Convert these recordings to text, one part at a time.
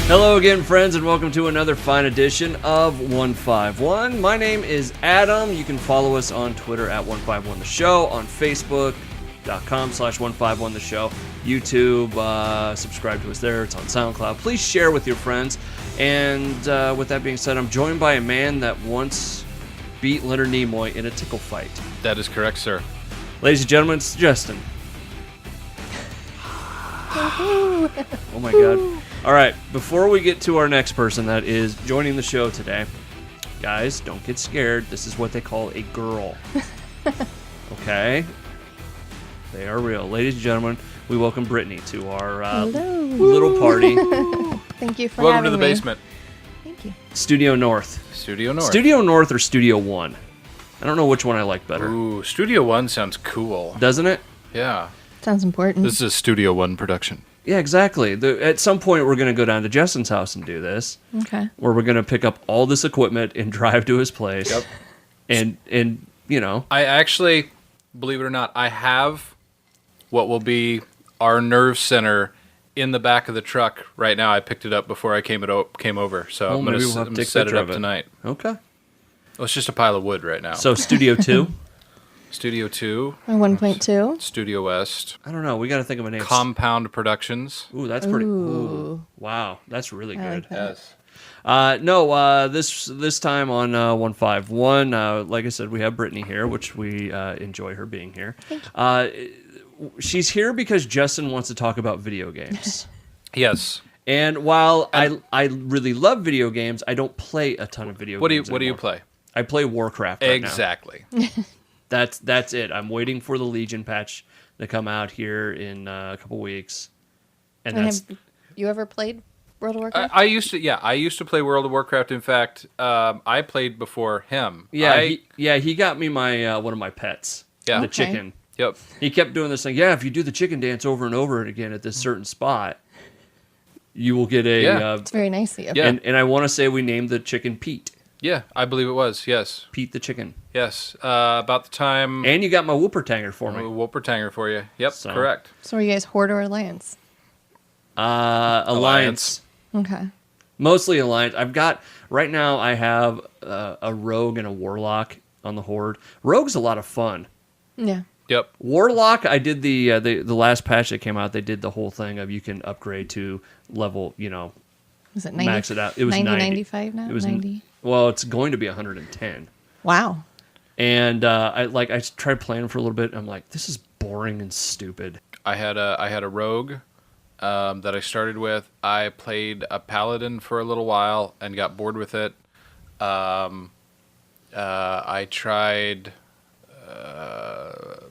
Hello again, friends, and welcome to another fine edition of 151. My name is Adam. You can follow us on Twitter at 151theshow, on Facebook.com/151theshow, YouTube, subscribe to us there. It's on SoundCloud. Please share with your friends. And with that being said, I'm joined by a man that once beat Leonard Nimoy in a tickle fight. That is correct, sir. Ladies and gentlemen, it's Justin. Oh my God. All right, before we get to our next person that is joining the show today, guys, don't get scared. This is what they call a girl. Okay? They are real. Ladies and gentlemen, we welcome Brittnie to our little party. Thank you for Welcome having to the me. basement. Thank you. Studio North. Studio North. Studio North or Studio One? I don't know which one I like better. Ooh, Studio One sounds cool. Doesn't it? Yeah. Sounds important. This is a Studio One production. Yeah, exactly. At some point, we're going to go down to Justin's house and do this. Okay. Where we're going to pick up all this equipment and drive to his place. Yep. And you know. I actually, believe it or not, I have what will be our nerve center in the back of the truck right now. I picked it up before I came over, so I'm going to set it up tonight. Okay. Well, it's just a pile of wood right now. So Studio 2? Studio 2. 1.2. Studio West. I don't know. We got to think of a name. Compound Productions. Ooh, that's pretty. Ooh. Wow, that's really I good. like that. Yes. This time on 151, like I said, we have Brittnie here, which we enjoy her being here. She's here because Justin wants to talk about video games. Yes. And while I really love video games, I don't play a ton of video games. What do you anymore. play? I play Warcraft right now. Exactly. That's it. I'm waiting for the Legion patch to come out here in a couple weeks. And that's Have you ever played World of Warcraft? I used to play World of Warcraft. In fact, I played before him. he got me my one of my pets. Yeah. The Okay. chicken. Yep. He kept doing this thing. Yeah, if you do the chicken dance over and over again at this certain spot, you will get a. Yeah. It's very nice of you. Yeah. And I want to say we named the chicken Pete. Yeah, I believe it was. Yes. Pete the chicken. Yes. About the time. And you got my Whooper-Tanger for me. Whooper-Tanger for you. Yep. So- Correct. So are you guys Horde or Alliance? Alliance. Okay. Mostly Alliance. I've got right now. I have a rogue and a warlock on the Horde. Rogue's a lot of fun. Yeah. Yep. Warlock, I did the last patch that came out. They did the whole thing of you can upgrade to level, Was it 90? max it out. It was 90, 90. 95 now? It was 90? Well, it's going to be 110. Wow. And I tried playing for a little bit. I'm like, this is boring and stupid. I had a rogue that I started with. I played a paladin for a little while and got bored with it. I tried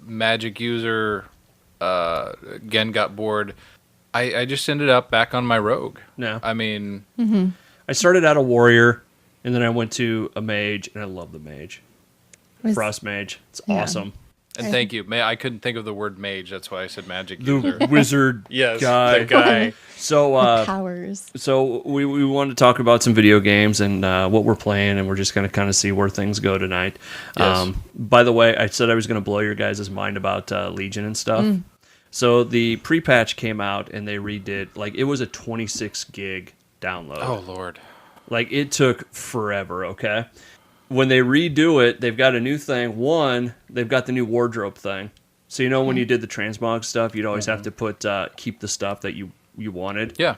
magic user. Again, got bored. I just ended up back on my rogue. No. I mean, I started out a warrior, and then I went to a mage, and I love the mage. Frost mage. It's Yeah. awesome. and thank you. I couldn't think of the word mage. That's why I said magic The user. wizard Yes, guy. that guy. So, Powers. So we wanted to talk about some video games and what we're playing, and we're just going to kind of see where things go tonight. Yes. By the way, I said I was going to blow your guys' mind about Legion and stuff. So the pre-patch came out, and they redid, it was a 26 gig download. Oh, Lord. It took forever, okay? When they redo it, they've got a new thing. One, they've got the new wardrobe thing. So when you did the transmog stuff, you'd always have to put keep the stuff that you wanted. Yeah.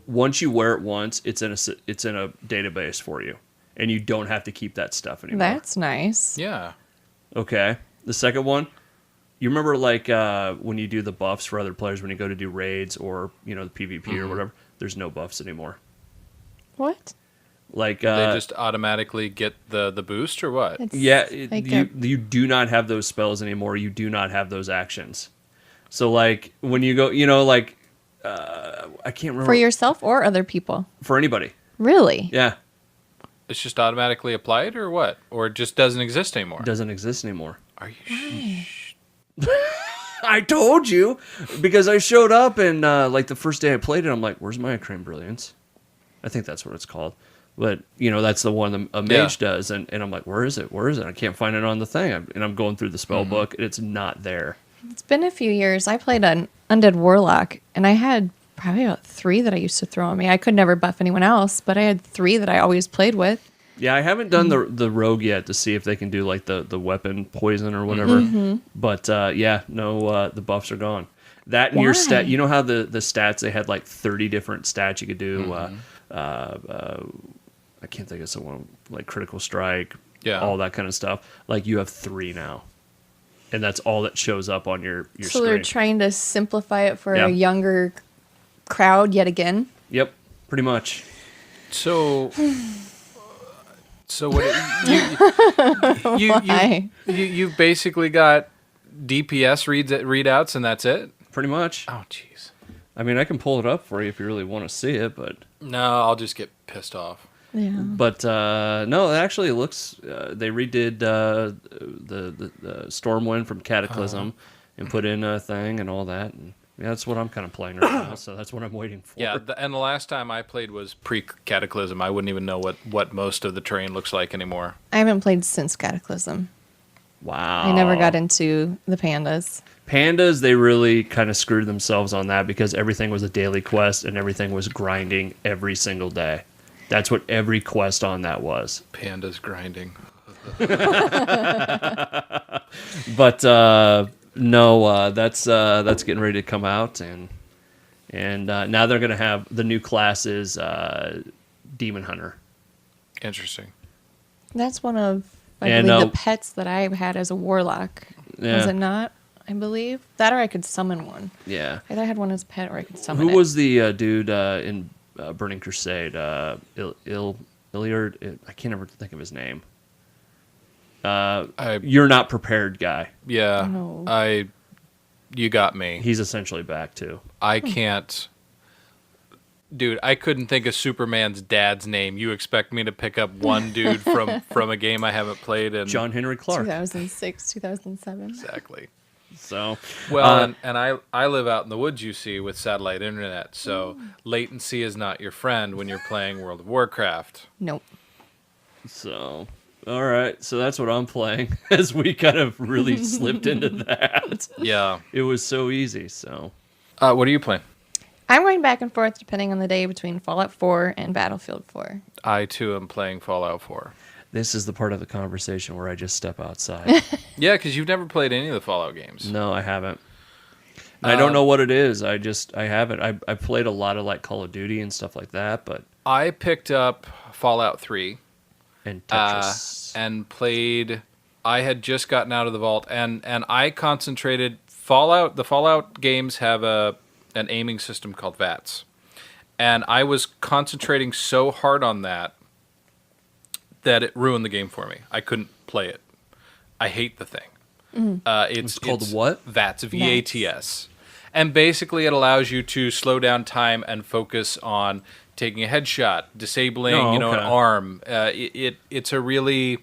Once you wear it once, it's in a database for you, and you don't have to keep that stuff anymore. That's nice. Yeah. Okay. The second one, you remember when you do the buffs for other players when you go to do raids or the PvP or whatever. There's no buffs anymore. What? They just automatically get the boost or what? It's you do not have those spells anymore. You do not have those actions. So when you go, I can't remember. for yourself or other people? For anybody. Really? Yeah. It's just automatically applied or what? Or it just doesn't exist anymore? It doesn't exist anymore. Are you I told you because I showed up and the first day I played it, I'm like, "Where's my Creme Brilliance?" I think that's what it's called. But that's the one a mage does, and I'm like, where is it? I can't find it on the thing, and I'm going through the spell book, and it's not there. It's been a few years. I played an undead warlock, and I had probably about 3 that I used to throw on me. I could never buff anyone else, but I had 3 that I always played with. Yeah, I haven't done the rogue yet to see if they can do like the weapon poison or whatever. But the buffs are gone. That and your stat. You know how the stats, they had like 30 different stats you could do. I can't think of someone like critical strike. Yeah, all that kind of stuff. Like you have 3 now, and that's all that shows up on your so screen. They're trying to simplify it for a younger crowd yet again. Yep, pretty much. So what you've basically got DPS readouts and that's it? Pretty much. Oh jeez. I mean, I can pull it up for you if you really want to see it, but no, I'll just get pissed off. Yeah. But no, it actually looks. They redid the Stormwind from Cataclysm and put in a thing and all that. And yeah, that's what I'm kind of playing right now. So that's what I'm waiting for. Yeah, and the last time I played was pre-Cataclysm. I wouldn't even know what most of the terrain looks like anymore. I haven't played since Cataclysm. Wow. I never got into the pandas. Pandas, they really kind of screwed themselves on that because everything was a daily quest and everything was grinding every single day. That's what every quest on that was. Pandas grinding. But no, that's getting ready to come out, and now they're gonna have the new class is Demon Hunter. Interesting. That's one of I believe the pets that I had as a warlock. Yeah. Was it not? I believe that, or I could summon one. Yeah. Either I had one as a pet, or I could summon. Who was the dude in Burning Crusade? Illiard. I can't ever think of his name. You're not prepared, guy. Yeah. No. You got me. He's essentially back too. I can't. Dude, I couldn't think of Superman's dad's name. You expect me to pick up one dude from a game I haven't played in John Henry Clark. 2006, 2007. Exactly. So well, and I live out in the woods, you see, with satellite internet. So latency is not your friend when you're playing World of Warcraft. Nope. So, all right. So that's what I'm playing. As we kind of really slipped into that. Yeah. It was so easy. So, what are you playing? I'm going back and forth depending on the day between Fallout 4 and Battlefield 4. I too am playing Fallout 4. This is the part of the conversation where I just step outside. Yeah, because you've never played any of the Fallout games. No, I haven't. I don't know what it is. I haven't. I played a lot of like Call of Duty and stuff like that, but I picked up Fallout 3 and Tetris and played. I had just gotten out of the vault, and I concentrated. The Fallout games have an aiming system called VATS, and I was concentrating so hard on that it ruined the game for me. I couldn't play it. I hate the thing. It's called what? VATS, VATS. And basically it allows you to slow down time and focus on taking a headshot, disabling, an arm. It's a really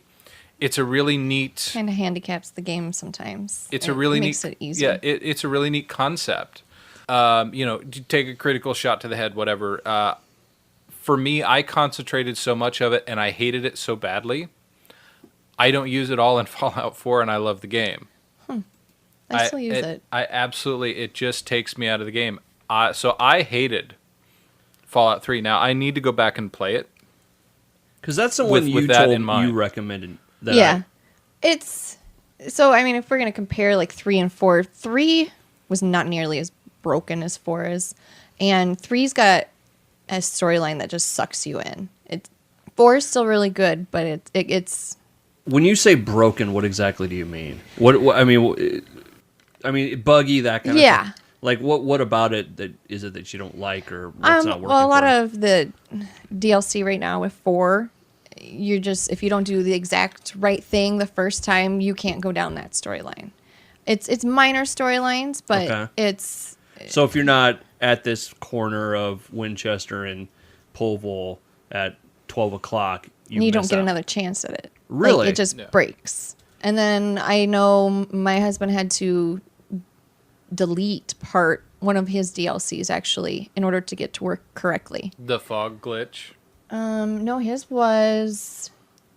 neat... Kind of handicaps the game sometimes. It's a really makes neat... it easier. Yeah, it's a really neat concept. Take a critical shot to the head, whatever. For me, I concentrated so much of it, and I hated it so badly. I don't use it all in Fallout 4, and I love the game. I still use it. I absolutely, it just takes me out of the game. So I hated Fallout 3. Now, I need to go back and play it. Because that's the one you told you recommended. Yeah. So, I mean, if we're going to compare like 3 and 4, 3 was not nearly as broken as 4 is. And 3's got a storyline that just sucks you in. 4 is still really good, but it's... When you say broken, what exactly do you mean? What I mean, buggy, that kind of thing. Like, what about it that is it that you don't like, or what's not working? Well, a lot of the DLC right now with 4, you're just, if you don't do the exact right thing the first time, you can't go down that storyline. It's minor storylines, but it's... So if you're not at this corner of Winchester and Polville at 12 o'clock, you don't get another chance at it. Really? Like, it just breaks. And then I know my husband had to delete one of his DLCs, actually, in order to get to work correctly. The fog glitch? No, his was...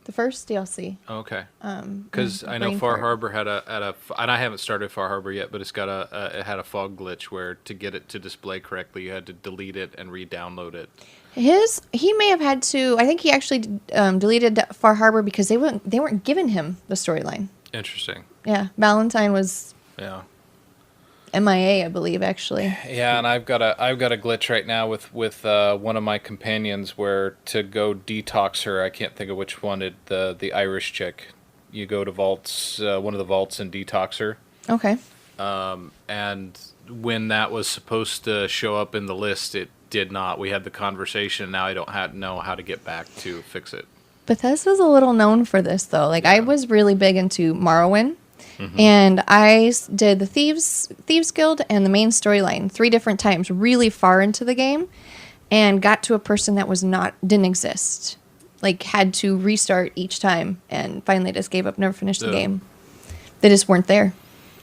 The first DLC. Okay. Because I know Far Harbor had a, and I haven't started Far Harbor yet, but it's got it had a fog glitch where to get it to display correctly, you had to delete it and re-download it. He may have had to. I think he actually deleted Far Harbor because they weren't giving him the storyline. Interesting. Yeah, Valentine was. Yeah. MIA, I believe, actually. Yeah, and I've got a glitch right now with one of my companions where to go detox her, I can't think of which one. The Irish chick. You go to vaults, one of the vaults, and detox her. Okay. And when that was supposed to show up in the list, it did not. We had the conversation. Now I don't know how to get back to fix it. Bethesda's a little known for this, though. Like, I was really big into Morrowind. Mm-hmm. And I did the Thieves Guild and the main storyline 3 different times, really far into the game, and got to a person that didn't exist. Like, had to restart each time, and finally just gave up, never finished the game. They just weren't there.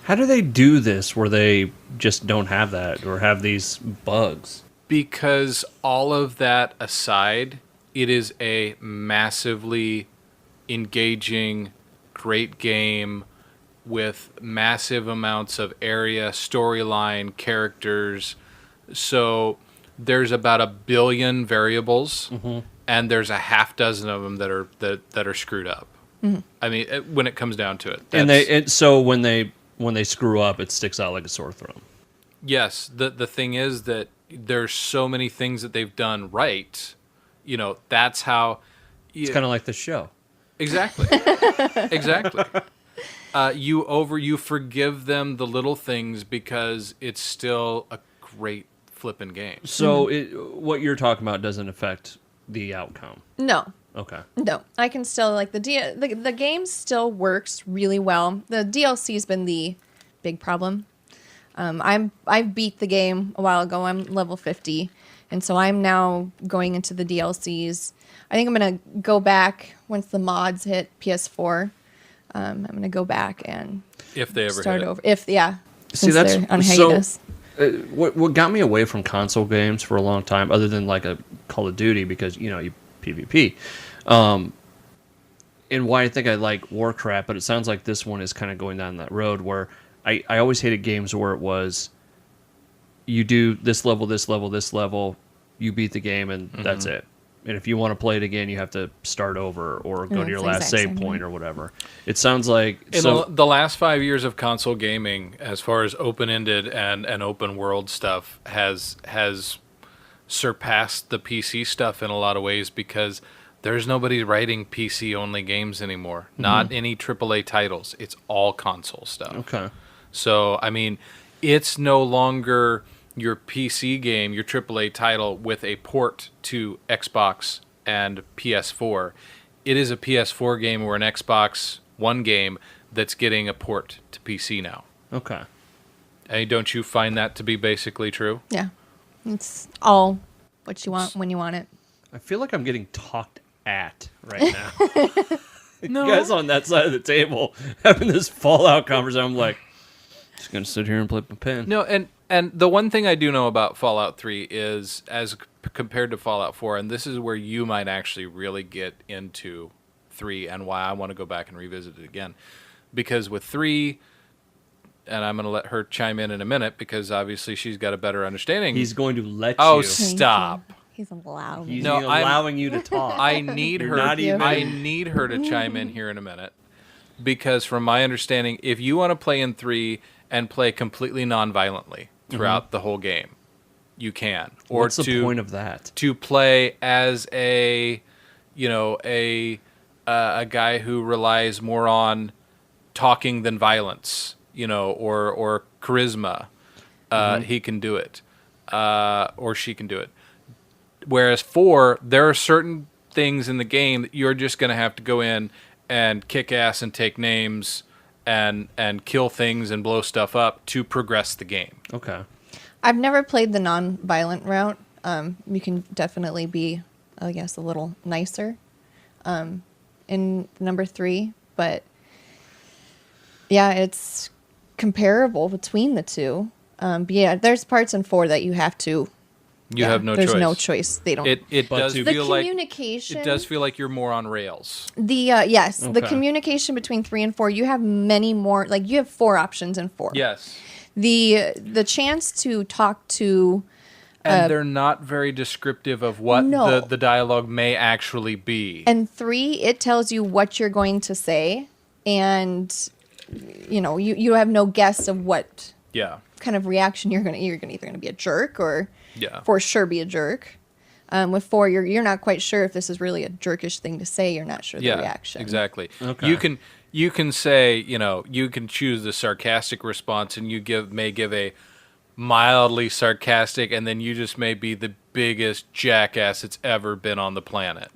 How do they do this where they just don't have that or have these bugs? Because all of that aside, it is a massively engaging, great game with massive amounts of area, storyline, characters. So there's about 1 billion variables, mm-hmm. and there's a half dozen of them that are screwed up. Mm-hmm. I mean, when it comes down to it. So when they screw up, it sticks out like a sore thumb. Yes, the thing is that there's so many things that they've done right. You know, that's how. It's kind of like the show. Exactly. Exactly. You forgive them the little things because it's still a great flipping game. So what you're talking about doesn't affect the outcome? No. Okay. No. I can still, like, the game still works really well. The DLC's been the big problem. I beat the game a while ago. I'm level 50. And so I'm now going into the DLCs. I think I'm going to go back once the mods hit PS4. I'm going to go back and if they ever start hit over. See, that's on hiatus. What got me away from console games for a long time, other than like a Call of Duty, because you PvP, and why I think I like Warcraft, but it sounds like this one is kind of going down that road where I always hated games where it was you do this level, you beat the game, and mm-hmm. that's it. And if you want to play it again, you have to start over or go to your last save point or whatever. It sounds like... The last 5 years of console gaming, as far as open-ended and open world stuff, has surpassed the PC stuff in a lot of ways because there's nobody writing PC-only games anymore. Mm-hmm. Not any AAA titles. It's all console stuff. Okay. So, I mean, it's no longer your PC game, your AAA title, with a port to Xbox and PS4. It is a PS4 game or an Xbox One game that's getting a port to PC now. Okay. And don't you find that to be basically true? Yeah. It's all what you want when you want it. I feel like I'm getting talked at right now. No. You guys on that side of the table having this Fallout conversation, I'm like, just going to sit here and play my pen. No, and the one thing I do know about Fallout 3 is, as compared to Fallout 4, and this is where you might actually really get into 3 and why I want to go back and revisit it again. Because with 3, and I'm going to let her chime in a minute because obviously she's got a better understanding. He's going to let you. Oh, stop. He's allowing He's allowing you to talk. I need her. I need her to chime in here in a minute because from my understanding, if you want to play in 3 and play completely non-violently throughout mm-hmm. the whole game, you can. Or what's the point of that? To play as a guy who relies more on talking than violence, or charisma, mm-hmm. he can do it, or she can do it. Whereas 4, there are certain things in the game that you're just going to have to go in and kick ass and take names and kill things and blow stuff up to progress the game. Okay. I've never played the non-violent route. You can definitely be, I guess, a little nicer in number 3. But, yeah, it's comparable between the two. But, yeah, there's parts in 4 that you have to You have no there's choice. no choice. They don't. It does the feel like communication. it does feel like you're more on rails. The the communication between 3 and 4. You have many more. Like you have 4 options in 4. Yes. The chance to talk to. And they're not very descriptive of what the dialogue may actually be. And 3, it tells you what you're going to say, and you have no guess of what kind of reaction you're either going to be a jerk or for sure be a jerk. With 4, you're not quite sure if this is really a jerkish thing to say. You're not sure the reaction. Exactly. Okay. You can say, you can choose the sarcastic response, and you may give a mildly sarcastic, and then you just may be the biggest jackass that's ever been on the planet.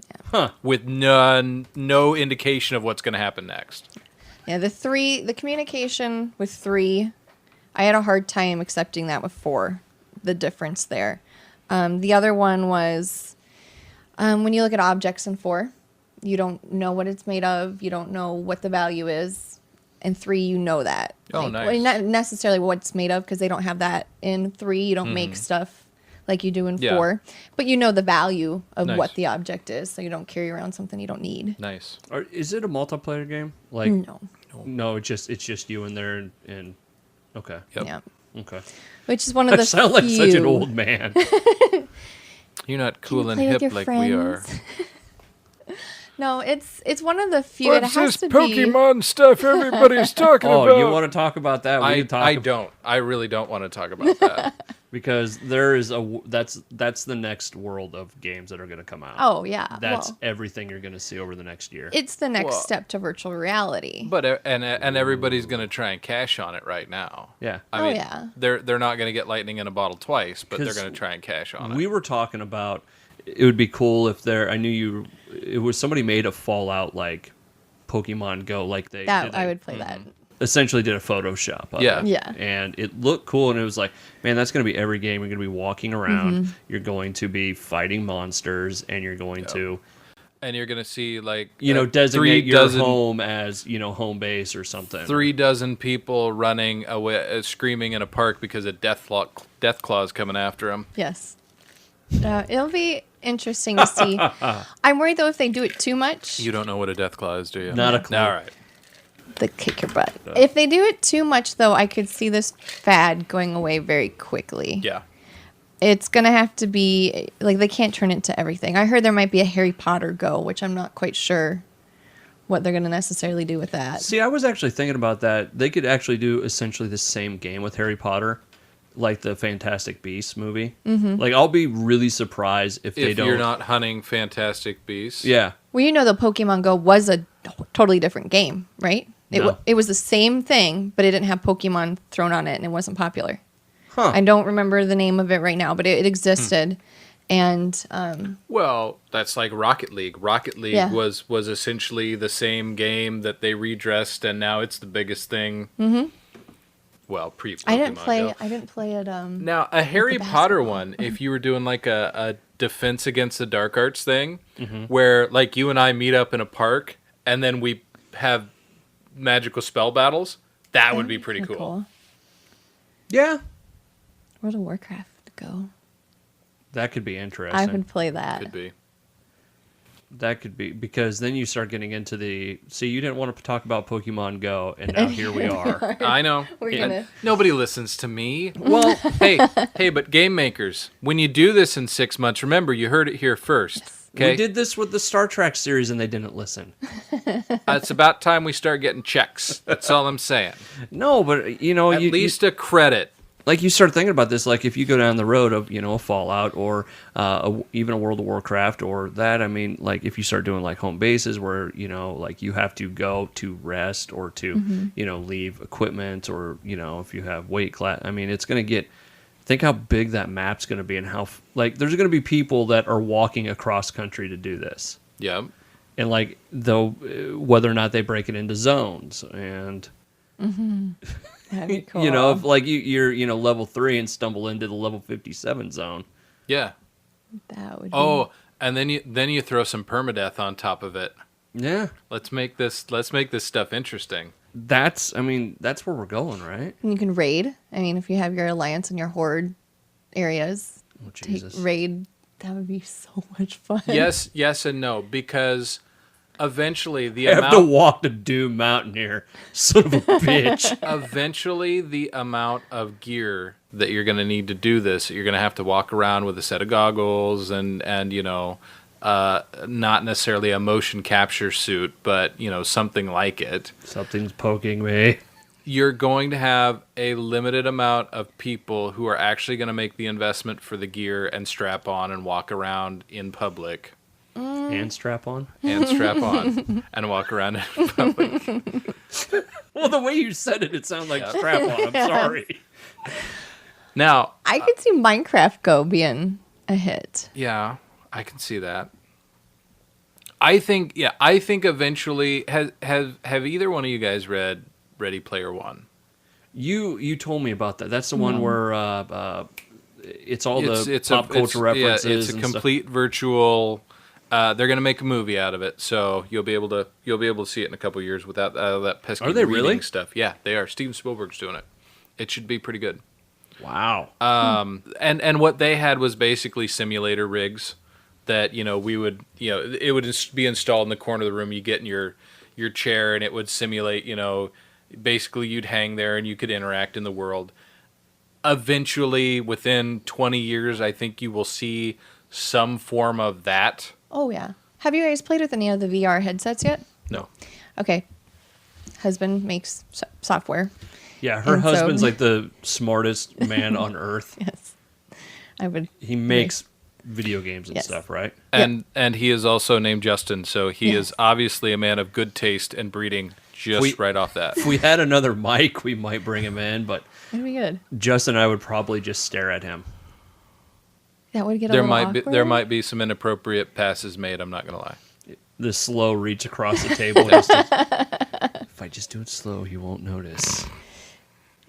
With no indication of what's going to happen next. Yeah, the communication with 3, I had a hard time accepting that with 4, the difference there. The other one was when you look at objects in 4, you don't know what it's made of, you don't know what the value is. In 3, you know that. Oh, nice. Well, not necessarily what it's made of, because they don't have that in 3. You don't make stuff like you do in 4. But you know the value of what the object is, so you don't carry around something you don't need. Nice. Is it a multiplayer game? Like No, it's just you in there and okay. Yep. Yeah. Okay. Which is one of the sound like such an old man. You're not cool and play with hip your like friends? we are. No, it's one of the few. It has to Pokemon stuff everybody's talking about? Oh, you want to talk about that? We can talk I don't. I really don't want to talk about that. because there is that's the next world of games that are going to come out. Oh yeah, That's everything you're going to see over the next year. It's the next step to virtual reality. But and everybody's going to try and cash on it right now. Yeah. I mean, they're not going to get lightning in a bottle twice, but they're going to try and cash on it. We were talking about it would be cool if it was somebody made a Fallout like Pokemon Go, like they that did I would play that. Essentially did a Photoshop of Yeah. it. Yeah. And it looked cool, and it was like, man, that's going to be every game. You're going to be walking around, you're going to be fighting monsters, and you're going to... And you're going to see, like... designate your home as, home base or something. 3 dozen people running away, screaming in a park because a death claw's coming after them. Yes. It'll be interesting to see. I'm worried, though, if they do it too much. You don't know what a death claw is, do you? Not a clue. All right. The kick your butt. If they do it too much, though, I could see this fad going away very quickly. Yeah. It's going to have to be, like, they can't turn it into everything. I heard there might be a Harry Potter Go, which I'm not quite sure what they're going to necessarily do with that. See, I was actually thinking about that. They could actually do essentially the same game with Harry Potter, like the Fantastic Beasts movie. Mm-hmm. Like, I'll be really surprised if they don't... If you're not hunting Fantastic Beasts. Yeah. Well, the Pokemon Go was a totally different game, right? No. It was the same thing, but it didn't have Pokemon thrown on it, and it wasn't popular. Huh. I don't remember the name of it right now, but it existed. And well, that's like Rocket League. Rocket League was essentially the same game that they redressed, and now it's the biggest thing. Mm-hmm. Well, pre-Pokemon I didn't play it. Now, a Harry Potter one, if you were doing like a Defense Against the Dark Arts thing, where like you and I meet up in a park, and then we have magical spell battles, that would be pretty cool. Yeah. World of Warcraft Go. That could be interesting. I would play that. Could be. That could be, because then you start getting into the... See, you didn't want to talk about Pokemon Go, and now here we are. I know. Nobody listens to me. Well, hey, but game makers, when you do this in 6 months, remember, you heard it here first. Yes. Okay? We did this with the Star Trek series, and they didn't listen. It's about time we start getting checks. That's all I'm saying. No, but, At least a credit. Like, you start thinking about this, like, if you go down the road of, a Fallout or even a World of Warcraft or that, I mean, like, if you start doing, like, home bases where, like, you have to go to rest or to, leave equipment or, if you have weight class, I mean, it's going to get, think how big that map's going to be and how, like, there's going to be people that are walking across country to do this. Yeah. And, like, though, whether or not they break it into zones and... That'd be cool. If like you're level 3 and stumble into the level 57 zone. Yeah. That would be... Oh, and then you throw some permadeath on top of it. Yeah. Let's make this stuff interesting. That's where we're going, right? And you can raid. I mean, if you have your alliance and your horde areas, raid. That would be so much fun. Yes, and no, because eventually the have to walk to Doom Mountain here, son of a bitch. Eventually, the amount of gear that you're going to need to do this, you're going to have to walk around with a set of goggles and not necessarily a motion capture suit, but something like it. Something's poking me. You're going to have a limited amount of people who are actually going to make the investment for the gear and strap on and walk around in public. And strap on? And strap on and walk around in public. Well, the way you said it, it sounded like strap on. I'm sorry. Now, I could see Minecraft Go being a hit. Yeah, I can see that. I think eventually have either one of you guys read Ready Player One? You told me about that. That's the one where it's all the pop culture references. Yeah, it's a complete virtual. They're going to make a movie out of it, so you'll be able to see it in a couple of years without that pesky reading stuff. Yeah, they are. Steven Spielberg's doing it. It should be pretty good. Wow. And what they had was basically simulator rigs that we would it would be installed in the corner of the room. You get in your chair and it would simulate basically you'd hang there and you could interact in the world. Eventually, within 20 years, I think you will see some form of that. Oh, yeah. Have you guys played with any of the VR headsets yet? No. Okay. Husband makes software. Yeah, her husband's like the smartest man on earth. Yes. He makes video games and stuff, right? And he is also named Justin, so he is obviously a man of good taste and breeding right off that. If we had another mic, we might bring him in, but that'd be good. Justin and I would probably just stare at him. That would get a little awkward. There might be some inappropriate passes made, I'm not going to lie. The slow reach across the table. If I just do it slow, you won't notice.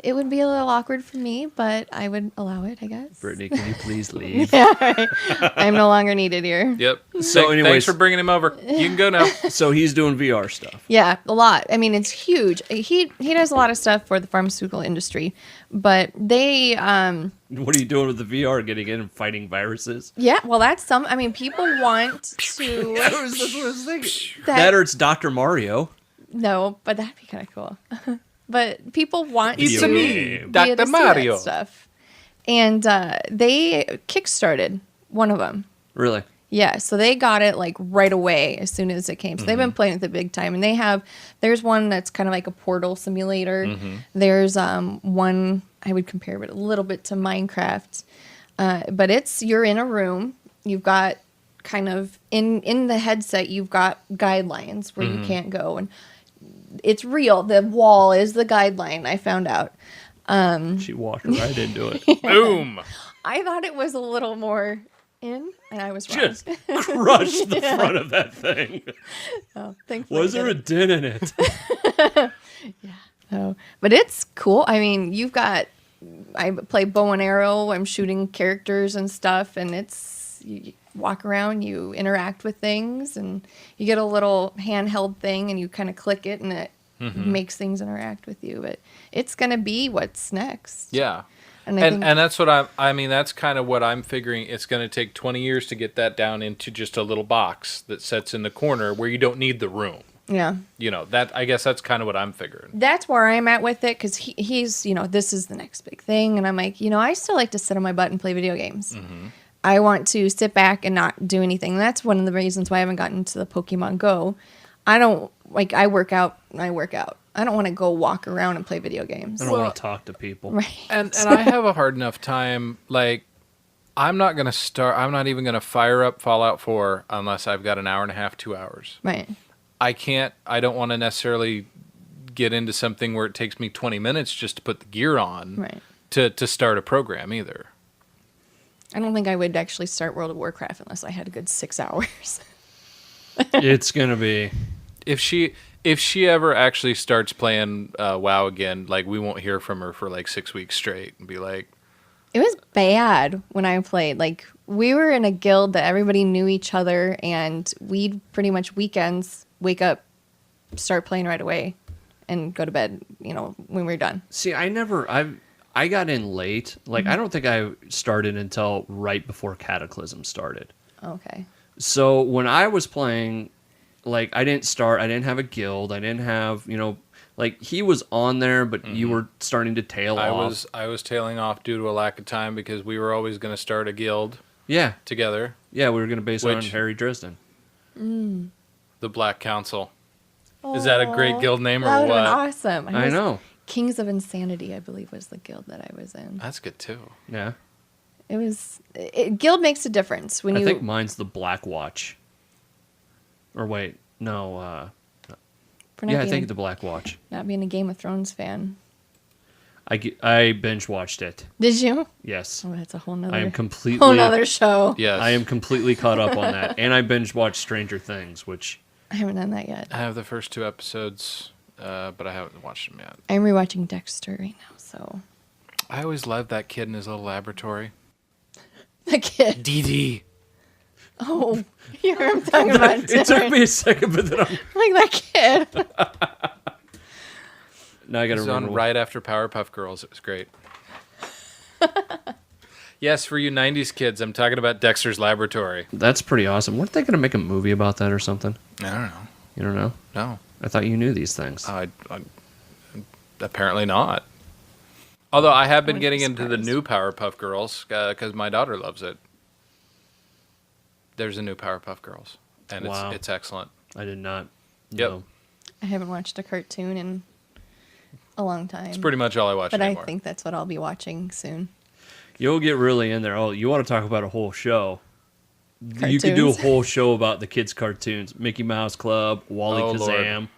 It would be a little awkward for me, but I would allow it, I guess. Brittnie, can you please leave? Yeah, right. I'm no longer needed here. Yep. So thanks for bringing him over. You can go now. So he's doing VR stuff. Yeah, a lot. I mean, it's huge. He does a lot of stuff for the pharmaceutical industry, but they... What are you doing with the VR? Getting in and fighting viruses? Yeah, well, that's some... I mean, people want to... That's what I was thinking. That or it's Dr. Mario. No, but that'd be kind of cool. But people want it's to me, Dr. Mario stuff, and they kickstarted one of them. Really? Yeah. So they got it like right away as soon as it came. So they've been playing with it big time, and there's one that's kind of like a portal simulator. There's one I would compare it a little bit to Minecraft, but you're in a room. You've got kind of in the headset. You've got guidelines where you can't go and. It's real. The wall is the guideline, I found out. She walked right into it. Boom. I thought it was a little more in, and I was wrong. Just crushed the front of that thing. Oh, thankfully. Was there a dent in it? Yeah. Oh, but it's cool. I mean, I play bow and arrow. I'm shooting characters and stuff, and you walk around, you interact with things, and you get a little handheld thing, and you kind of click it, and it makes things interact with you. But it's going to be what's next. Yeah. And that's what that's kind of what I'm figuring. It's going to take 20 years to get that down into just a little box that sits in the corner where you don't need the room. Yeah. I guess that's kind of what I'm figuring. That's where I'm at with it, because he's, this is the next big thing. And I'm like, I still like to sit on my butt and play video games. I want to sit back and not do anything. And that's one of the reasons why I haven't gotten into the Pokemon Go. I work out and I work out. I don't want to go walk around and play video games. I don't want to talk to people. Right. And I have a hard enough time, I'm not even going to fire up Fallout 4 unless I've got an hour and a half, 2 hours. Right. I don't want to necessarily get into something where it takes me 20 minutes just to put the gear on to start a program either. I don't think I would actually start World of Warcraft unless I had a good 6 hours. It's going to be... If she ever actually starts playing WoW again, we won't hear from her for 6 weeks straight and be like... It was bad when I played. We were in a guild that everybody knew each other, and we'd pretty much weekends wake up, start playing right away, and go to bed, when we were done. See, I I got in late. Like, I don't think I started until right before Cataclysm started. Okay. So when I was playing, like, I didn't have a guild. I didn't have, like, he was on there, but you were starting to tail off. I was tailing off due to a lack of time because we were always going to start a guild together. Yeah, we were going to base it on Harry Dresden. The Black Council. Is that a great guild name or that what? That would have been awesome. I know. Kings of Insanity, I believe, was the guild that I was in. That's good, too. Yeah. Guild makes a difference. I think mine's the Black Watch. Or wait, no. I think the Black Watch. Not being a Game of Thrones fan. I binge watched it. Did you? Yes. Oh, that's a whole nother. I am completely. Whole nother show. Yes. I am completely caught up on that, and I binge watched Stranger Things, which I haven't done that yet. I have the first 2 episodes, but I haven't watched them yet. I'm rewatching Dexter right now, so. I always loved that kid in his little laboratory. The kid. Dee Dee. Oh, you heard him talking about it. It took me a second, but then I'm like that kid. now I got to It was remember. on right after Powerpuff Girls. It was great. Yes, for you 90s kids, I'm talking about Dexter's Laboratory. That's pretty awesome. Weren't they going to make a movie about that or something? I don't know. You don't know? No. I thought you knew these things. Apparently not. Although I have been wouldn't getting be into the surprised. new Powerpuff Girls because my daughter loves it. There's a new Powerpuff Girls, and Wow. it's excellent. I did not. Yep. know. I haven't watched a cartoon in a long time. It's pretty much all I watch But anymore. I think that's what I'll be watching soon. You'll get really in there. Oh, you want to talk about a whole show? You could do a Cartoons? whole show about the kids' cartoons: Mickey Mouse Club, Wally Oh, Kazam,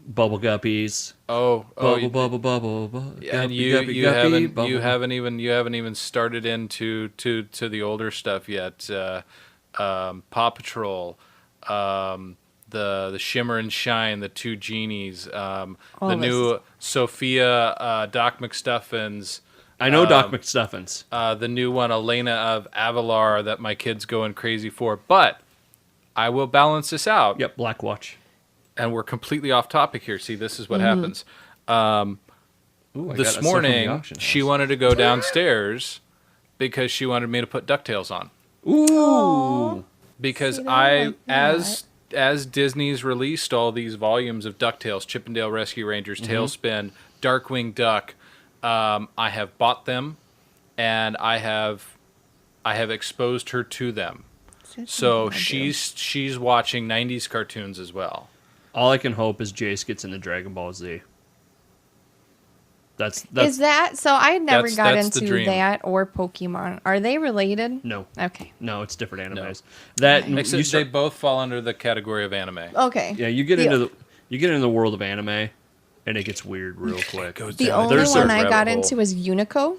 Bubble Guppies. Bubble, Bubble. and Guppy, you guppy, you guppy, haven't bubble. you haven't even started into to the older stuff yet. Paw Patrol, the Shimmer and Shine, the 2 genies, the this new Sophia, Doc McStuffins. I know Doc McStuffins. The new one, Elena of Avalar, that my kid's going crazy for. But I will balance this out. Yep, Black Watch. And we're completely off topic here. See, this is what happens. Ooh, I got This stuff from the morning, auction she house. wanted to go downstairs because she wanted me to put DuckTales on. Ooh. Because See, I like that. as Disney's released all these volumes of DuckTales, Chippendale Rescue Rangers, Tailspin, Darkwing Duck, I have bought them, and I have exposed her to them. So she's watching 90s cartoons as well. All I can hope is Jace gets into Dragon Ball Z. That's Is that so? I never That's- got that's the into dream. that or Pokemon. Are they related? no, Okay. it's different animes. That Except you they start, both fall under the category of anime. Okay. yeah, you get into the world of anime, and it gets weird real quick. The only There's one a I got rabbit hole. into was Unico.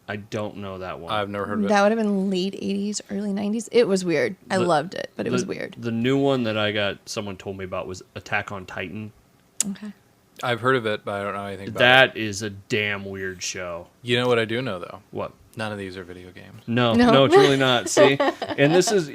I don't know that one. I've never heard of it. That would have been late 80s, early 90s. It was weird. I loved it, but it was weird. The new one that I got, someone told me about, was Attack on Titan. Okay. I've heard of it, but I don't know anything about it. That is a damn weird show. You know what I do know, though? What? None of these are video games. No, No. it's really not. See, and this is,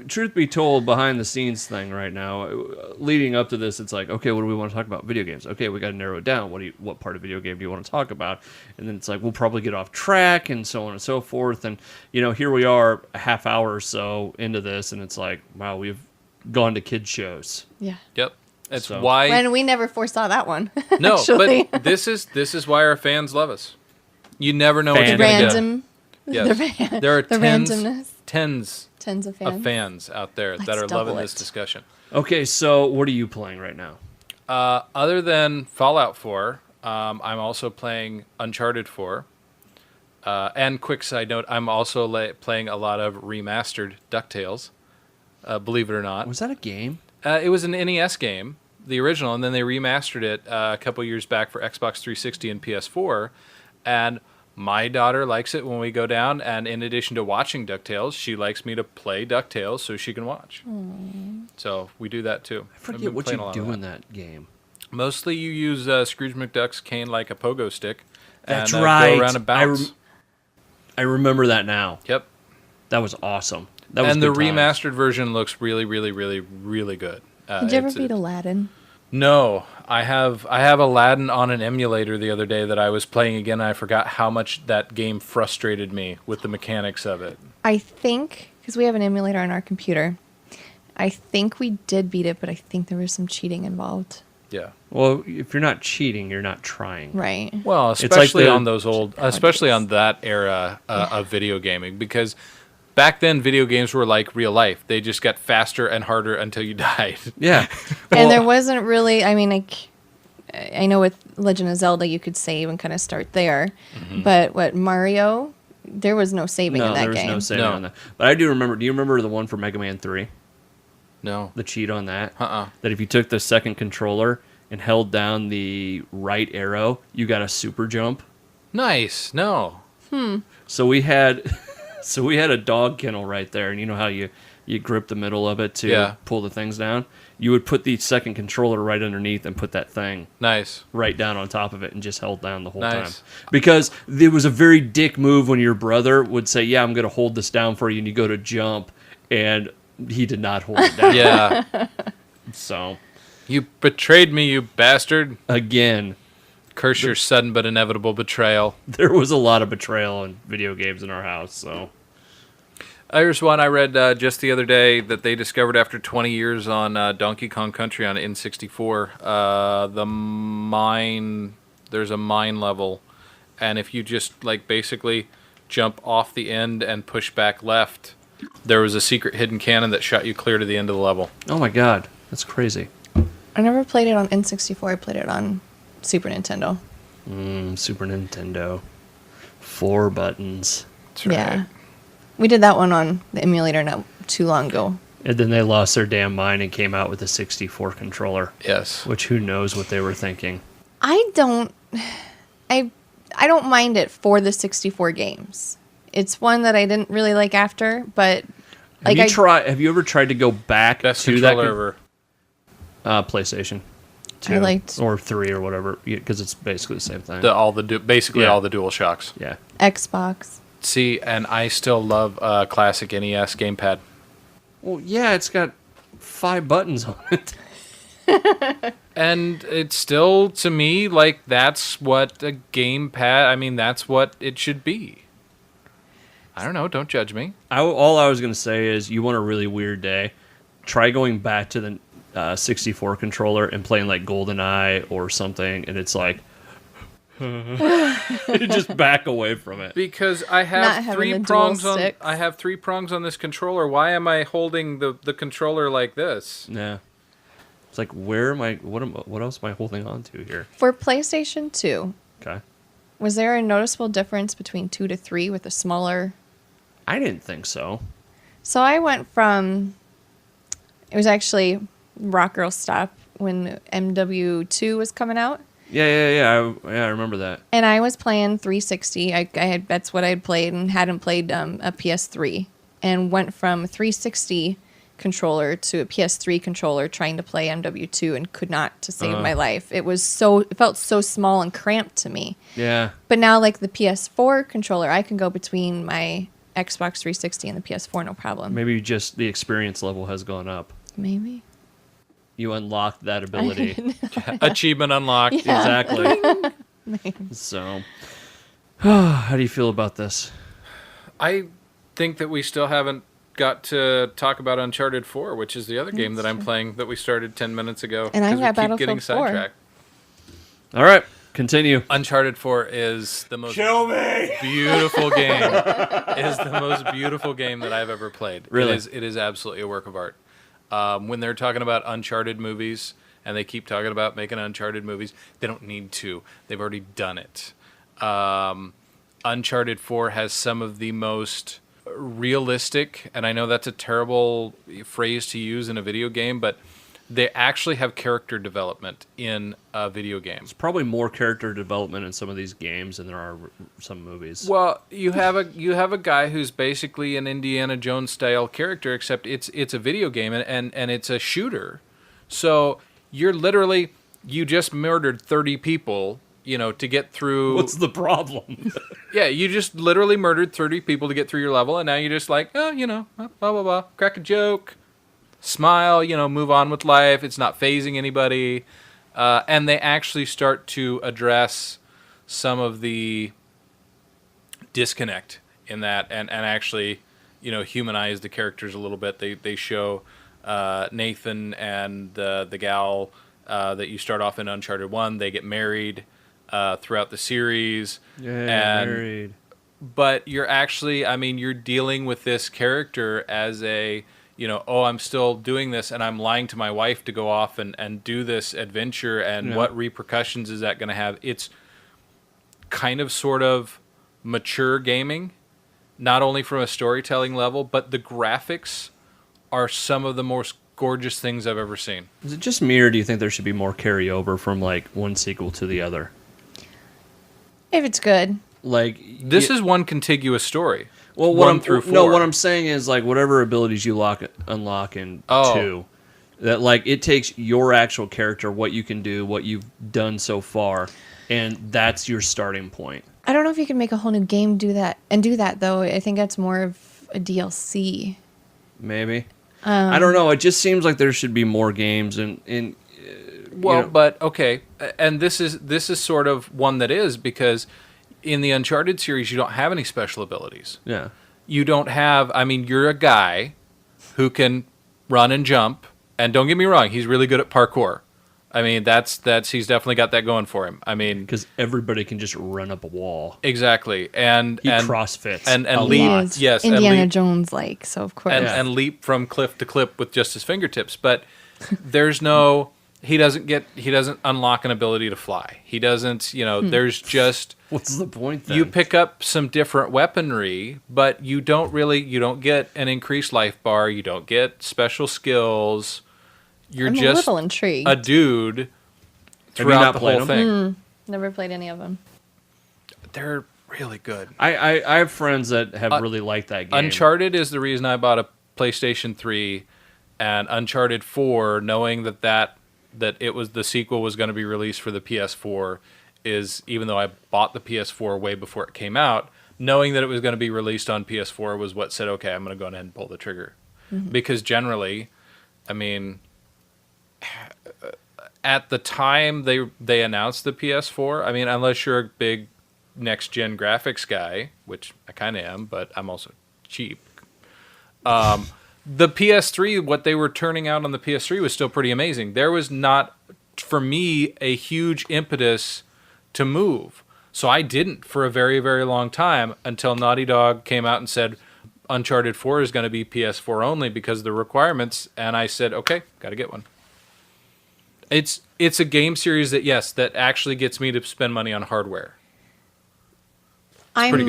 truth be told, behind the scenes thing right now. Leading up to this, it's like, okay, what do we want to talk about? Video games. Okay, we got to narrow it down. What part of video game do you want to talk about? And then it's like, we'll probably get off track and so on and so forth. And here we are, a half hour or so into this, and it's like, wow, we've gone to kids shows. Yeah. Yep. That's So- why. And we never foresaw that one. No, actually. but this is why our fans love us. You never know what you're going to get. Random. Yes. There are the randomness. tens Tens of fans. of fans out there that Let's are loving double this it. discussion. Okay, so what are you playing right now? Other than Fallout 4, I'm also playing Uncharted 4. And quick side note, I'm also playing a lot of remastered DuckTales, believe it or not. Was that a game? It was an NES game, the original, and then they remastered it a couple years back for Xbox 360 and PS4. And my daughter likes it when we go down, and in addition to watching DuckTales, she likes me to play DuckTales so she can watch. So we do that too. I I've forget been what playing you a lot do of in that game. Mostly you use Scrooge McDuck's cane like a pogo stick. That's and, right. Go around and bounce. I remember that now. Yep. That was awesome. That was And the good times. remastered version looks really, really, really, really good. Did you ever beat Aladdin? No, I have Aladdin on an emulator the other day that I was playing again. And I forgot how much that game frustrated me with the mechanics of it. I think, because we have an emulator on our computer, I think we did beat it, but I think there was some cheating involved. Yeah. Well, if you're not cheating, you're not trying. Right. Well, especially on those old, especially on that era of video gaming, because back then video games were like real life. They just got faster and harder until you died. Yeah. And there wasn't really, I mean, like, I know with Legend of Zelda you could save and kind of start there, but Mario, there was no saving in that game. No, there was no saving on that. But I do remember, do you remember the one for Mega Man 3? No. The cheat on that? That if you took the second controller and held down the right arrow, you got a super jump. Nice. No. So we had a dog kennel right there, and you know how you grip the middle of it to pull the things down? You would put the second controller right underneath and put that thing right down on top of it and just held down the whole time. Because there was a very dick move when your brother would say, yeah, I'm going to hold this down for you, and you go to jump, and he did not hold it down. Yeah. So. You betrayed me, you bastard. Again. Curse your sudden but inevitable betrayal. There was a lot of betrayal in video games in our house, so. There's one I read just the other day that they discovered after 20 years on Donkey Kong Country on N64. There's a mine level, and if you just like basically jump off the end and push back left, there was a secret hidden cannon that shot you clear to the end of the level. Oh my god, that's crazy. I never played it on N64. I played it on Super Nintendo. Super Nintendo. 4 buttons. That's right. Yeah. We did that one on the emulator not too long ago. And then they lost their damn mind and came out with a 64 controller. Yes. Which who knows what they were thinking. I don't mind it for the 64 games. It's one that I didn't really like after, but like have you ever tried to go back Best to controller that PlayStation 2 I liked or 3 or whatever, because it's basically the same thing. all the Dual Shocks. Yeah. Xbox. See, and I still love classic NES gamepad. Well, yeah, it's got 5 buttons on it. And it's still, to me, like, that's what a gamepad, I mean, that's what it should be. I don't know, don't judge me. All I was going to say is, you want a really weird day, try going back to the 64 controller and playing, like, GoldenEye or something, and it's like, you just back away from it. Because I have 3 prongs on this controller. Why am I holding the controller like this? Yeah. It's like, what else am I holding on to here? For PlayStation 2, okay, was there a noticeable difference between 2 to 3 with a smaller? I didn't think so. So I went from, it was actually Rock Girl Stop when MW2 was coming out. Yeah. I remember that. And I was playing 360. That's what I had played and hadn't played a PS3, and went from 360 controller to a PS3 controller trying to play MW2 and could not to save my life. It felt so small and cramped to me. Yeah. But now, like the PS4 controller, I can go between my Xbox 360 and the PS4 no problem. Maybe just the experience level has gone up. Maybe. You unlocked that ability. Achievement unlocked. Yeah. Exactly. So, how do you feel about this? I think that we still haven't got to talk about Uncharted 4, which is the other game that I'm playing that we started 10 minutes ago. And I've got we keep Battlefield getting 4. sidetracked. All right, continue. Uncharted 4 is the most beautiful game. Is the most beautiful game that I've ever played. Really? It is absolutely a work of art. When they're talking about Uncharted movies, and they keep talking about making Uncharted movies, they don't need to. They've already done it. Uncharted 4 has some of the most realistic, and I know that's a terrible phrase to use in a video game, but they actually have character development in a video game. There's probably more character development in some of these games than there are some movies. Well, you have a guy who's basically an Indiana Jones style character, except it's a video game and it's a shooter. So you just murdered 30 people, to get through. What's the problem? Yeah, you just literally murdered 30 people to get through your level, and now you're just like, blah blah blah, crack a joke. smile, move on with life. It's not phasing anybody. And they actually start to address some of the disconnect in that and actually, humanize the characters a little bit. They show Nathan and the gal that you start off in Uncharted 1. They get married throughout the series. Yeah, married. But you're actually, you're dealing with this character as a, I'm still doing this and I'm lying to my wife to go off and do this adventure, and what repercussions is that going to have? It's kind of sort of mature gaming, not only from a storytelling level, but the graphics are some of the most gorgeous things I've ever seen. Is it just me, or do you think there should be more carryover from like one sequel to the other? If it's good. Like this is one contiguous story. Well, what I'm saying is like whatever abilities you unlock in 2, that like it takes your actual character, what you can do, what you've done so far, and that's your starting point. I don't know if you can make a whole new game do that though. I think that's more of a DLC. Maybe. I don't know. It just seems like there should be more games and but okay, and this is sort of one that is, because in the Uncharted series, you don't have any special abilities. Yeah. You don't have, you're a guy who can run and jump, and don't get me wrong, he's really good at parkour. He's definitely got that going for him. Because everybody can just run up a wall. Exactly. And he crossfits and a leap. lot. Yes. Indiana Jones like, so of course. And leap from cliff to cliff with just his fingertips. But there's no, he doesn't unlock an ability to fly. He doesn't, there's just... What's the point then? You pick up some different weaponry, but you don't get an increased life bar. You don't get special skills. I'm just a little intrigued. A dude throughout the whole thing. Never played any of them. They're really good. I have friends that have really liked that game. Uncharted is the reason I bought a PlayStation 3, and Uncharted 4, knowing that it was the sequel was going to be released for the PS4, is, even though I bought the PS4 way before it came out, knowing that it was going to be released on PS4 was what said, okay, I'm going to go ahead and pull the trigger. Mm-hmm. Because generally, at the time they announced the PS4, unless you're a big next-gen graphics guy, which I kind of am, but I'm also cheap. The PS3, what they were turning out on the PS3 was still pretty amazing. There was not, for me, a huge impetus to move. So I didn't for a very, very long time, until Naughty Dog came out and said Uncharted 4 is going to be PS4 only because of the requirements, and I said, okay, got to get one. It's a game series that actually gets me to spend money on hardware. I went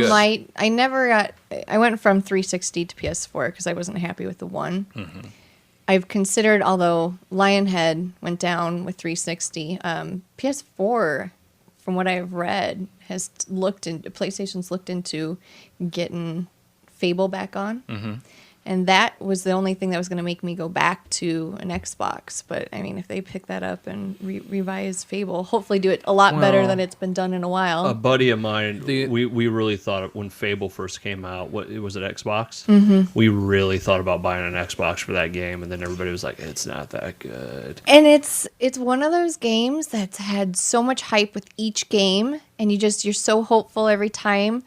from 360 to PS4 because I wasn't happy with the one. Mm-hmm. I've considered, although Lionhead went down with 360, PS4, from what I've read, PlayStation's looked into getting Fable back on. Mm-hmm. And that was the only thing that was going to make me go back to an Xbox. But, if they pick that up and revise Fable, hopefully do it a lot better than it's been done in a while. A buddy of mine, we really thought when Fable first came out, was it Xbox? Mm-hmm. We really thought about buying an Xbox for that game, and then everybody was like, it's not that good. And it's one of those games that's had so much hype with each game, and you're so hopeful every time,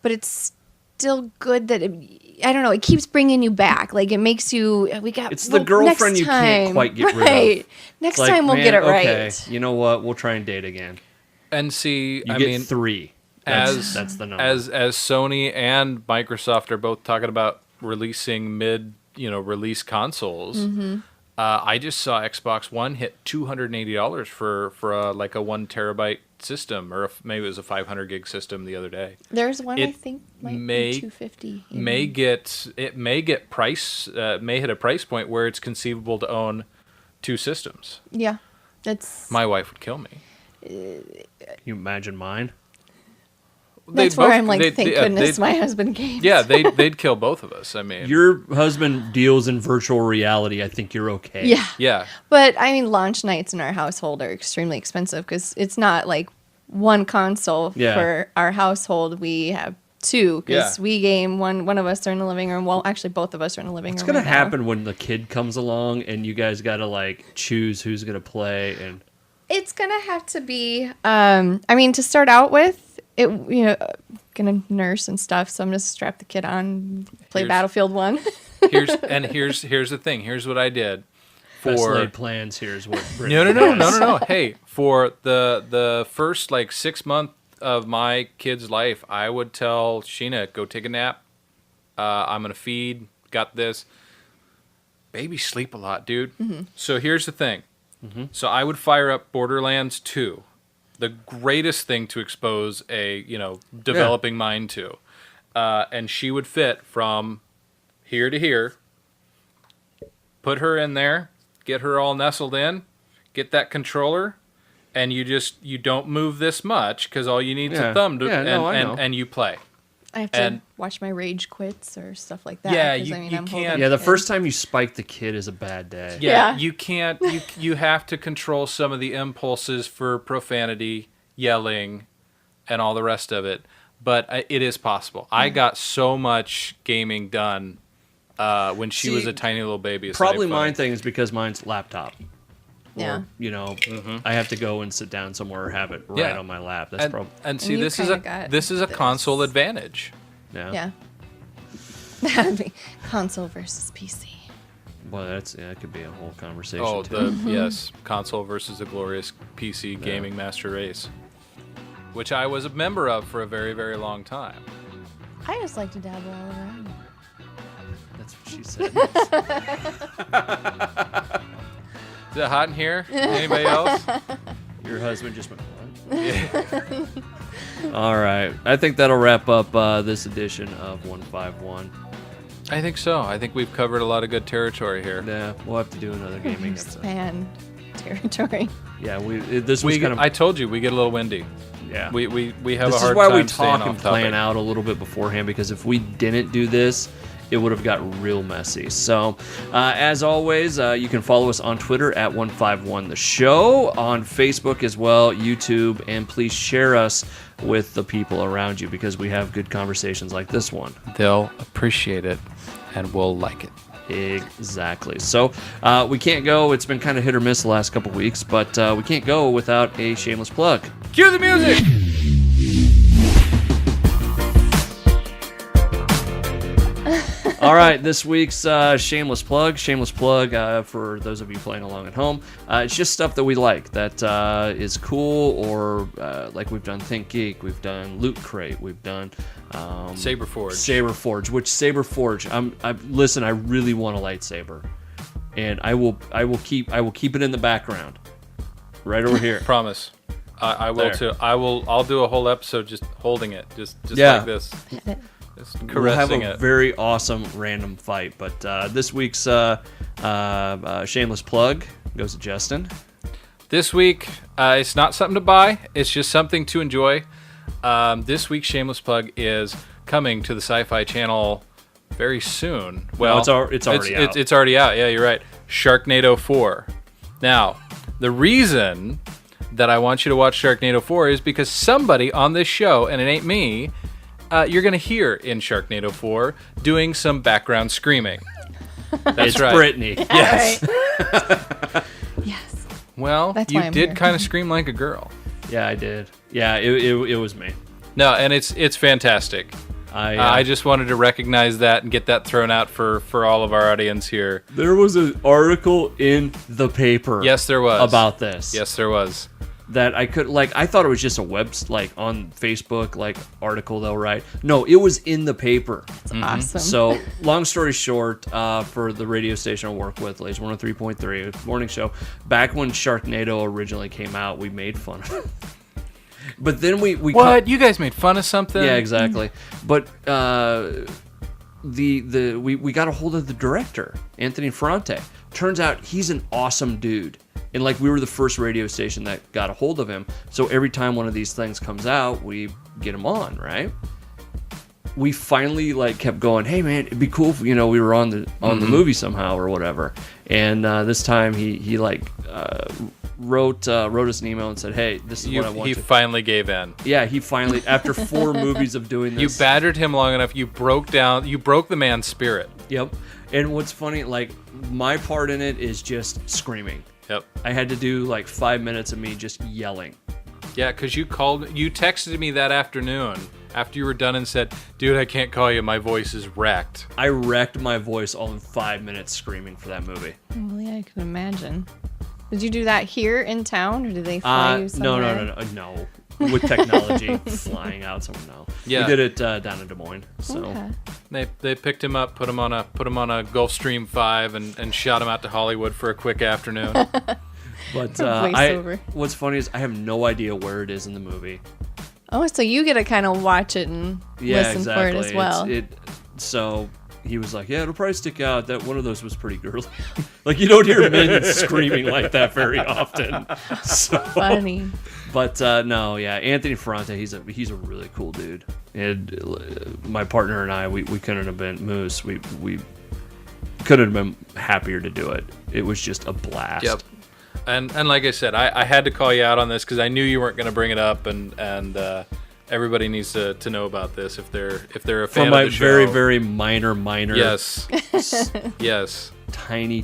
but it's still good that it keeps bringing you back. Like, it makes you, it's the girlfriend you can't quite get rid of. Next time we'll get it right. Okay, you know what? We'll try and date again. And see, you get 3. That's the number. As Sony and Microsoft are both talking about releasing release consoles. Mm-hmm. I just saw Xbox One hit $280 for a 1 terabyte system, or maybe it was a 500 gig system the other day. There's one I think might be $250. May hit a price point where it's conceivable to own 2 systems. Yeah, my wife would kill me. Can you imagine mine? That's where I'm like, thank goodness my husband games. Yeah, they'd kill both of us. Your husband deals in virtual reality. I think you're okay. Yeah. Yeah. But launch nights in our household are extremely expensive because it's not like one console for our household. We have two, because we game one of us are in the living room. Well, actually, both of us are in the living room. It's gonna happen when the kid comes along and you guys gotta like choose who's gonna play, and it's gonna have to be. I mean, to start out with, gonna nurse and stuff. So I'm gonna strap the kid on, play Battlefield 1. here's the thing. Here's what I did. Best laid plans. Here's what. No. Hey, for the first like 6 months of my kid's life, I would tell Sheena, go take a nap. I'm gonna feed. Got this. Baby sleep a lot, dude. Mm-hmm. So here's the thing. Mm-hmm. So I would fire up Borderlands 2, the greatest thing to expose a developing mind to, and she would fit from here to here. Put her in there, get her all nestled in, get that controller. And you don't move this much because all you need is a thumb to, and you play. I have to watch my rage quits or stuff like that. Yeah, you can't. Yeah, the first time you spike the kid is a bad day. Yeah. You can't. You have to control some of the impulses for profanity, yelling, and all the rest of it. But it is possible. I got so much gaming done when she was a tiny little baby. Probably mine thing is because mine's laptop. Yeah. Or, I have to go and sit down somewhere or have it right on my lap. That's probably. And see, this is a console advantage. Yeah. That'd be console versus PC. Well, that could be a whole conversation. Oh, too. Yes, console versus a glorious PC gaming master race, which I was a member of for a very, very long time. I just like to dabble all around. That's what she said. Is it hot in here? Anybody else? Your husband just went, what? Yeah. All right. I think that'll wrap up this edition of 151. I think so. I think we've covered a lot of good territory here. Yeah, we'll have to do another gaming episode. Expand territory. Yeah, this was kind of. I told you we get a little windy. Yeah, we have a hard time. This is why we talk and plan out a little bit beforehand, because if we didn't do this, it would have got real messy. So, as always, you can follow us on Twitter at 151theshow, on Facebook as well, YouTube, and please share us with the people around you, because we have good conversations like this one. They'll appreciate it, and we'll like it. Exactly. So, we can't go. It's been kind of hit or miss the last couple weeks, but we can't go without a shameless plug. Cue the music! All right, this week's shameless plug. Shameless plug for those of you playing along at home. It's just stuff that we like, that is cool, or like we've done Think Geek, we've done Loot Crate, we've done Saberforge. Which Saberforge, listen, I really want a lightsaber, and I will keep it in the background, right over here. Promise. I will too. I'll do a whole episode just holding it, just like this. We'll have a very awesome random fight, but this week's shameless plug goes to Justin. This week, it's not something to buy; it's just something to enjoy. This week's shameless plug is coming to the Sci-Fi Channel very soon. Well, it's already out. It's already out. Yeah, you're right. Sharknado 4. Now, the reason that I want you to watch Sharknado 4 is because somebody on this show, and it ain't me, you're going to hear in Sharknado 4 doing some background screaming. That's right. Brittnie. Yes. Right. Yes. Well, you did kind of scream like a girl. Yeah, I did. Yeah, it was me. No, and it's fantastic. I just wanted to recognize that and get that thrown out for all of our audience here. There was an article in the paper. Yes, there was. About this. Yes, there was. That I could, I thought it was just a on Facebook, article they'll write. No, it was in the paper. That's awesome. So, long story short, for the radio station I work with, Lays 103.3, morning show, back when Sharknado originally came out, we made fun of it. But then we you guys made fun of something? Yeah, exactly. But we got a hold of the director, Anthony Ferrante. Turns out he's an awesome dude. And we were the first radio station that got a hold of him. So every time one of these things comes out, we get him on, right? we finally like kept going, hey man, it'd be cool if we were on the movie somehow or whatever. And this time he wrote us an email and said, hey, this is what I want. He finally gave in. Yeah, he finally, after 4 movies of doing this. You battered him long enough. You broke the man's spirit. Yep. And what's funny, like, my part in it is just screaming. Yep. I had to do like 5 minutes of me just yelling. Yeah, because you texted me that afternoon after you were done and said, dude, I can't call you. My voice is wrecked. I wrecked my voice all in 5 minutes screaming for that movie. Well, yeah, I can imagine. Did you do that here in town, or did they fly you somewhere? No. With technology flying out somewhere, no. Yeah. We did it down in Des Moines. So Okay. They picked him up, put him on a Gulfstream 5, and shot him out to Hollywood for a quick afternoon. But Voiceover. what's funny is I have no idea where it is in the movie. Oh, so you get to kind of watch it and listen for it as well. So he was like, yeah, it'll probably stick out. That one of those was pretty girly. Like, you don't hear men screaming like that very often. So, funny. But no, yeah, Anthony Ferrante, he's a really cool dude. And my partner and I, we couldn't have been Moose. We couldn't have been happier to do it. It was just a blast. Yep. And like I said, I had to call you out on this because I knew you weren't going to bring it up, and everybody needs to know about this if they're a fan From of the show. very, very minor. Yes. Yes. Tiny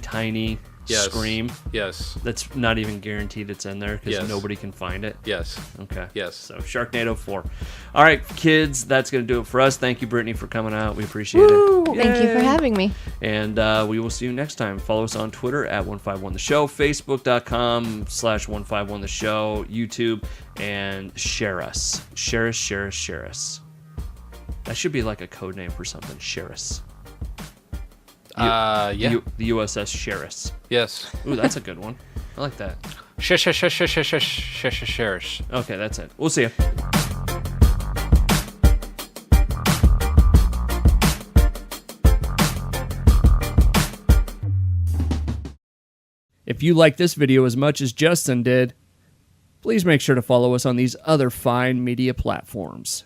scream. Yes. That's not even guaranteed it's in there because Yes. nobody can find it. Yes. Okay. Yes. So Sharknado 4. All right, kids, that's going to do it for us. Thank you, Brittnie, for coming out. We appreciate it. Thank you for having me. And we will see you next time. Follow us on Twitter at 151theshow, Facebook.com/151theshow, YouTube, and share us. Share us. That should be like a code name for something. Share us. Yeah. The USS Sheriss. Yes. Ooh, that's a good one. I like that. Shares. Okay, that's it. We'll see you. If you like this video as much as Justin did, please make sure to follow us on these other fine media platforms.